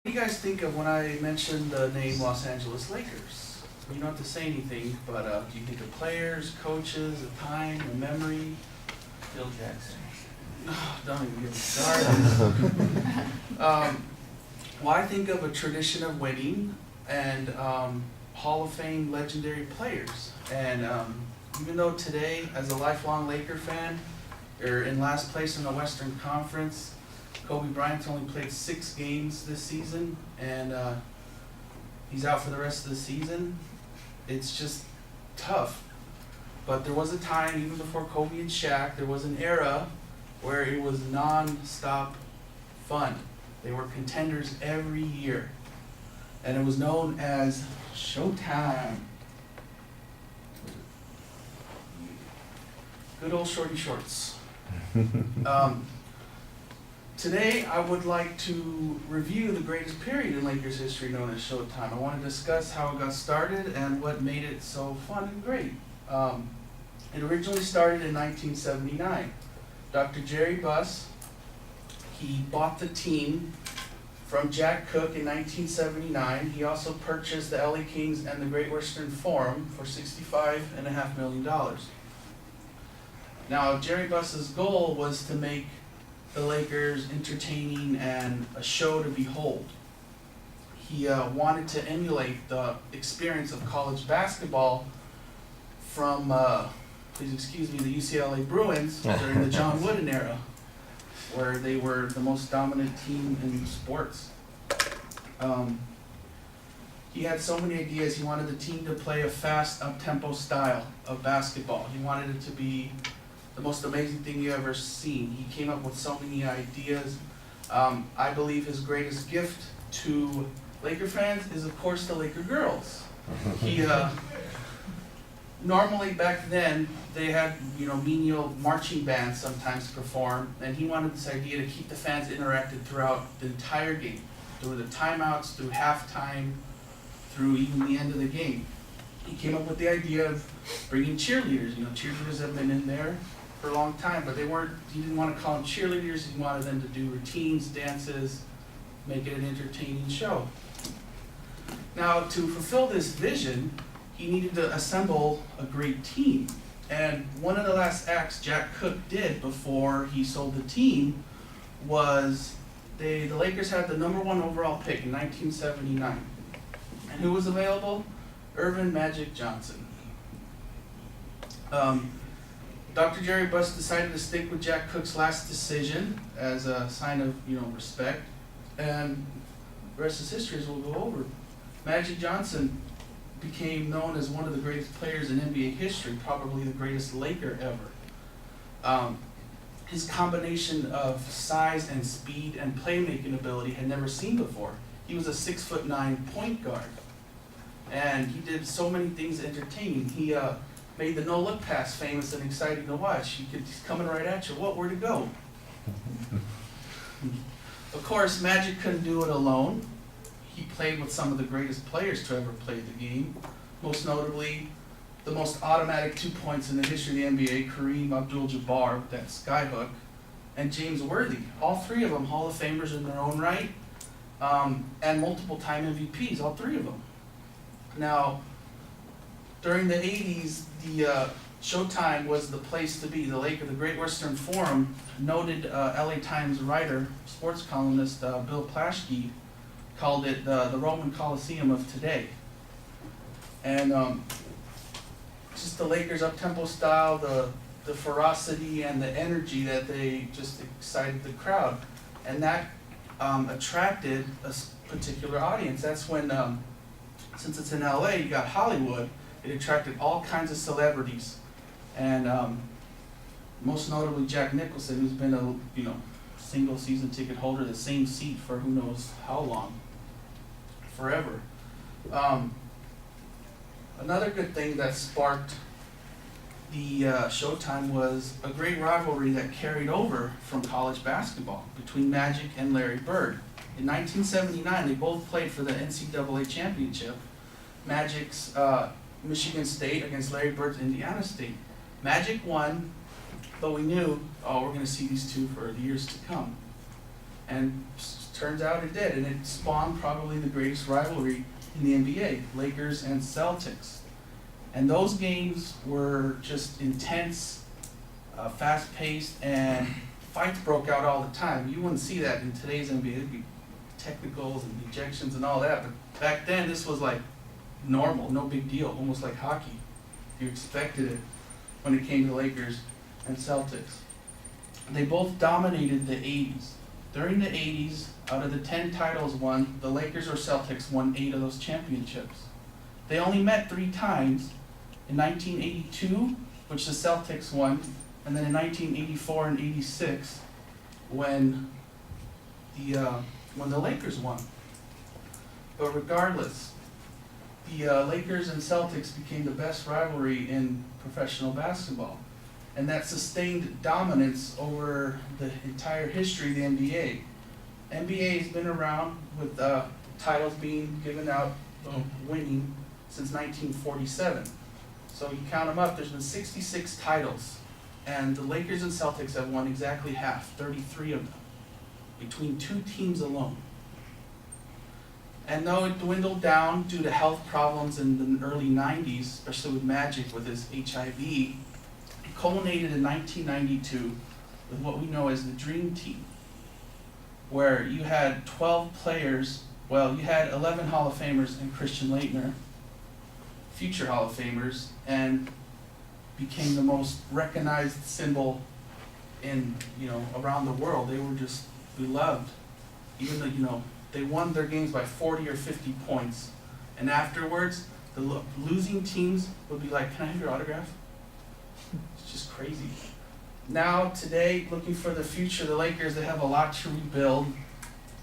What do you guys think of when I mentioned the name Los Angeles Lakers? You don't have to say anything, but do you think of players, coaches, a time, a memory? Phil Jackson. Oh, don't even get me started. Well, I think of a tradition of winning and Hall of Fame legendary players. And even though today, as a lifelong Laker fan, they're in last place in the Western Conference, Kobe Bryant's only played 6 games this season, and he's out for the rest of the season. It's just tough. But there was a time, even before Kobe and Shaq, there was an era where it was non-stop fun. They were contenders every year. And it was known as Showtime. Good old shorty shorts. Today, I would like to review the greatest period in Lakers history known as Showtime. I want to discuss how it got started and what made it so fun and great. It originally started in 1979. Dr. Jerry Buss, he bought the team from Jack Cook in 1979. He also purchased the LA Kings and the Great Western Forum for $65.5 million. Now, Jerry Buss's goal was to make the Lakers entertaining and a show to behold. He wanted to emulate the experience of college basketball from, please excuse me, the UCLA Bruins during the John Wooden era, where they were the most dominant team in sports. He had so many ideas. He wanted the team to play a fast, up-tempo style of basketball. He wanted it to be the most amazing thing you ever seen. He came up with so many ideas. I believe his greatest gift to Laker fans is, of course, the Laker girls. He normally back then they had menial marching bands sometimes perform, and he wanted this idea to keep the fans interacted throughout the entire game, through the timeouts, through halftime, through even the end of the game. He came up with the idea of bringing cheerleaders. Cheerleaders have been in there for a long time, but he didn't want to call them cheerleaders. He wanted them to do routines, dances, make it an entertaining show. Now, to fulfill this vision, he needed to assemble a great team. And one of the last acts Jack Cook did before he sold the team was the Lakers had the #1 overall pick in 1979. And who was available? Earvin Magic Johnson. Dr. Jerry Buss decided to stick with Jack Cook's last decision as a sign of respect, and the rest is history, as we'll go over. Magic Johnson became known as one of the greatest players in NBA history, probably the greatest Laker ever. His combination of size and speed and playmaking ability had never seen before. He was a 6'9" point guard, and he did so many things entertaining. He made the no-look pass famous and exciting to watch. He's coming right at you. Where'd it go? Of course, Magic couldn't do it alone. He played with some of the greatest players to ever play the game. Most notably, the most automatic 2 points in the history of the NBA, Kareem Abdul-Jabbar with that skyhook, and James Worthy. All 3 of them Hall of Famers in their own right, and multiple-time MVPs, all 3 of them. Now, during the 80s, the Showtime was the place to be. The Great Western Forum, noted LA Times writer, sports columnist Bill Plaschke, called it the Roman Coliseum of today. And just the Lakers' up-tempo style, the ferocity and the energy that they just excited the crowd. And that attracted a particular audience. That's when, since it's in LA, you got Hollywood, it attracted all kinds of celebrities. And most notably Jack Nicholson, who's been a single season ticket holder, the same seat for who knows how long. Forever. Another good thing that sparked the Showtime was a great rivalry that carried over from college basketball between Magic and Larry Bird. In 1979, they both played for the NCAA championship. Magic's Michigan State against Larry Bird's Indiana State. Magic won, but we knew, we're going to see these two for the years to come. And Turns out it did, and it spawned probably the greatest rivalry in the NBA, Lakers and Celtics. And those games were just intense, fast-paced, and fights broke out all the time. You wouldn't see that in today's NBA. It'd be technicals and ejections and all that, but back then this was like normal, no big deal, almost like hockey. You expected it when it came to Lakers and Celtics. They both dominated the 80s. During the 80s, out of the 10 titles won, the Lakers or Celtics won 8 of those championships. They only met 3 times, in 1982, which the Celtics won, and then in 1984 and 86, when the Lakers won. But regardless, the Lakers and Celtics became the best rivalry in professional basketball. And that sustained dominance over the entire history of the NBA. NBA has been around with titles being given out, winning, since 1947. So you count them up, there's been 66 titles. And the Lakers and Celtics have won exactly half, 33 of them, between 2 teams alone. And though it dwindled down due to health problems in the early 90s, especially with Magic with his HIV, it culminated in 1992 with what we know as the Dream Team, where you had 12 players, well, you had 11 Hall of Famers and Christian Laettner, future Hall of Famers, and became the most recognized symbol in, around the world. They were just beloved. Even though, they won their games by 40 or 50 points. And afterwards, the losing teams would be like, "Can I have your autograph?" It's just crazy. Now, today, looking for the future, the Lakers, they have a lot to rebuild.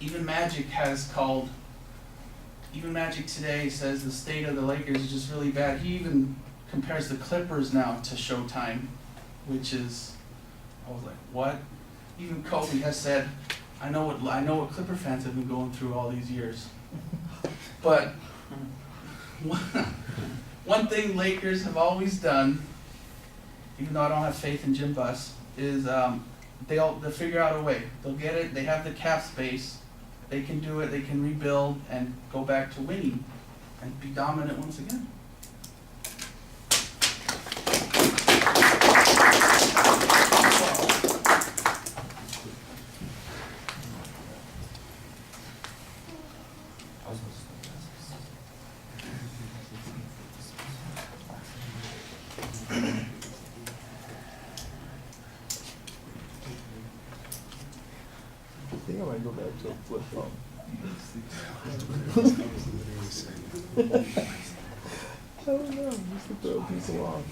Even Magic today says the state of the Lakers is just really bad. He even compares the Clippers now to Showtime, which is, I was like, what? Even Kobe has said, I know what Clipper fans have been going through all these years. But one thing Lakers have always done, even though I don't have faith in Jim Buss, is they'll figure out a way. They'll get it. They have the cap space. They can do it. They can rebuild and go back to winning and be dominant once again. I think I might go back to a flip phone. I don't know, just to throw people off.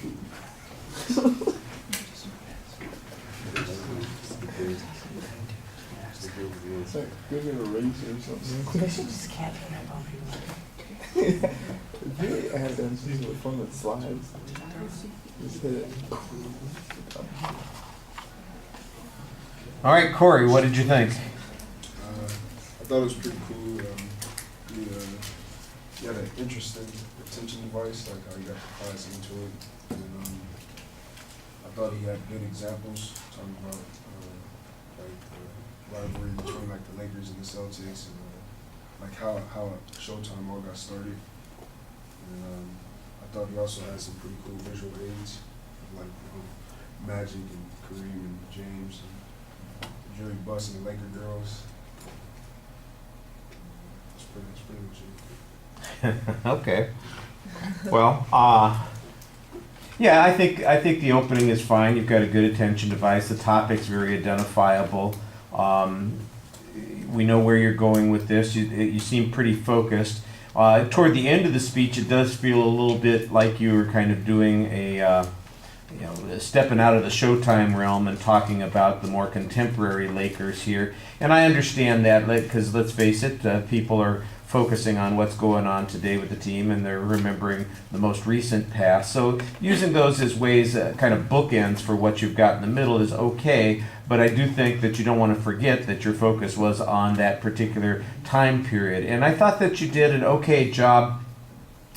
It's like, give it a razor or something. They should just catch it up on people. If they had done something with fun with slides, just hit it. All right, Corey, what did you think? I thought it was pretty cool. He had an interesting retention device, like how he got the class into it. And I thought he had good examples, talking about like the rivalry between like the Lakers and the Celtics, and like how Showtime all got started. And I thought he also had some pretty cool visual aids, like Magic and Kareem and James and Jerry Buss and the Laker girls. That's pretty much it. Okay. Well, yeah, I think the opening is fine. You've got a good attention device. The topic's very identifiable. We know where you're going with this. You seem pretty focused. Toward the end of the speech, it does feel a little bit like you were kind of doing stepping out of the Showtime realm and talking about the more contemporary Lakers here. And I understand that, because let's face it, people are focusing on what's going on today with the team, and they're remembering the most recent past. So using those as ways, kind of bookends for what you've got in the middle is okay, but I do think that you don't want to forget that your focus was on that particular time period. And I thought that you did an okay job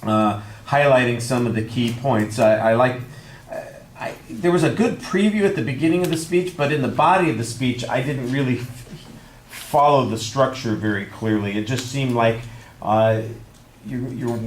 highlighting some of the key points. There was a good preview at the beginning of the speech, but in the body of the speech, I didn't really follow the structure very clearly. It just seemed like you're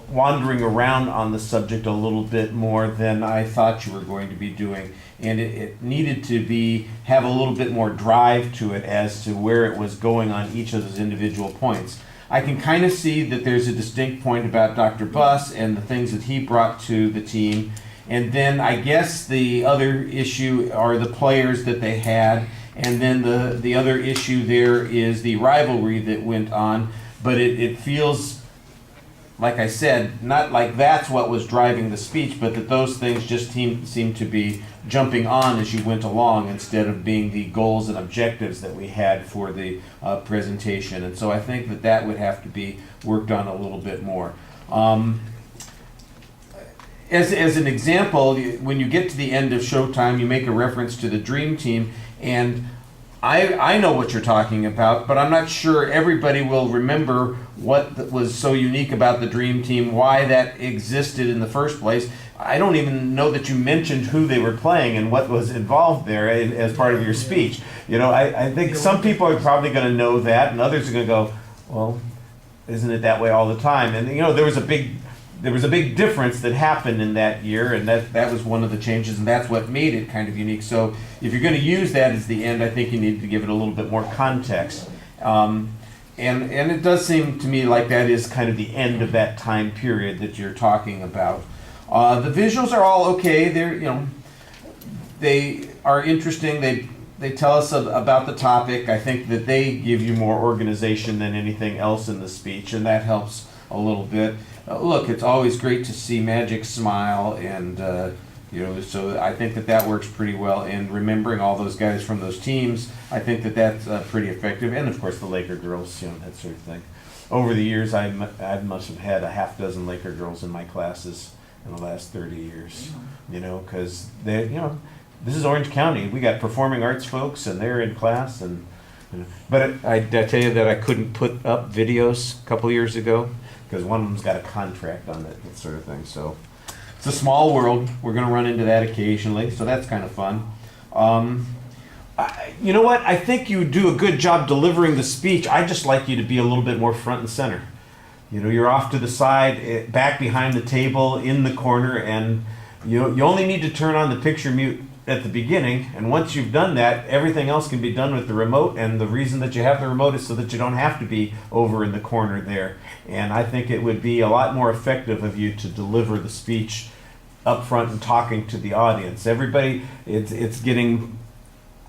wandering around on the subject a little bit more than I thought you were going to be doing. And it needed to have a little bit more drive to it as to where it was going on each of those individual points. I can kind of see that there's a distinct point about Dr. Buss and the things that he brought to the team. And then I guess the other issue are the players that they had. And then the other issue there is the rivalry that went on. But it feels, like I said, not like that's what was driving the speech, but that those things just seem to be jumping on as you went along instead of being the goals and objectives that we had for the presentation. And so I think that would have to be worked on a little bit more. As an example, when you get to the end of Showtime, you make a reference to the Dream Team, and I know what you're talking about, but I'm not sure everybody will remember what was so unique about the Dream Team, why that existed in the first place. I don't even know that you mentioned who they were playing and what was involved there as part of your speech. You know, I think some people are probably going to know that, and others are going to go, well, isn't it that way all the time? And you know, there was a big difference that happened in that year, and that was one of the changes, and that's what made it kind of unique. So if you're going to use that as the end, I think you need to give it a little bit more context. And it does seem to me like that is kind of the end of that time period that you're talking about. The visuals are all okay. They are interesting. They tell us about the topic. I think that they give you more organization than anything else in the speech, and that helps a little bit. Look, it's always great to see Magic smile, and so I think that works pretty well. And remembering all those guys from those teams, I think that's pretty effective. And of course, the Laker girls, that sort of thing. Over the years, I must have had a half dozen Laker girls in my classes in the last 30 years. Because this is Orange County. We got performing arts folks, and they're in class. But I tell you that I couldn't put up videos a couple years ago because one of them's got a contract on it, that sort of thing. So it's a small world. We're going to run into that occasionally, so that's kind of fun. You know what? I think you do a good job delivering the speech. I just like you to be a little bit more front and center. You're off to the side, back behind the table, in the corner, and you only need to turn on the picture mute at the beginning, and once you've done that, everything else can be done with the remote, and the reason that you have the remote is so that you don't have to be over in the corner there. And I think it would be a lot more effective of you to deliver the speech up front and talking to the audience. Everybody, it's getting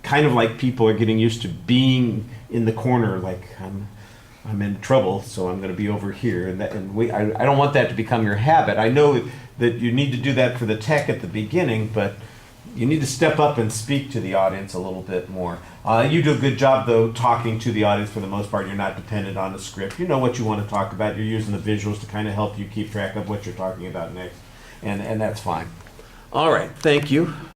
kind of like people are getting used to being in the corner, like I'm in trouble, so I'm going to be over here, I don't want that to become your habit. I know that you need to do that for the tech at the beginning, but you need to step up and speak to the audience a little bit more. You do a good job, though, talking to the audience for the most part. You're not dependent on the script. You know what you want to talk about. You're using the visuals to kind of help you keep track of what you're talking about next, and that's fine. All right, thank you.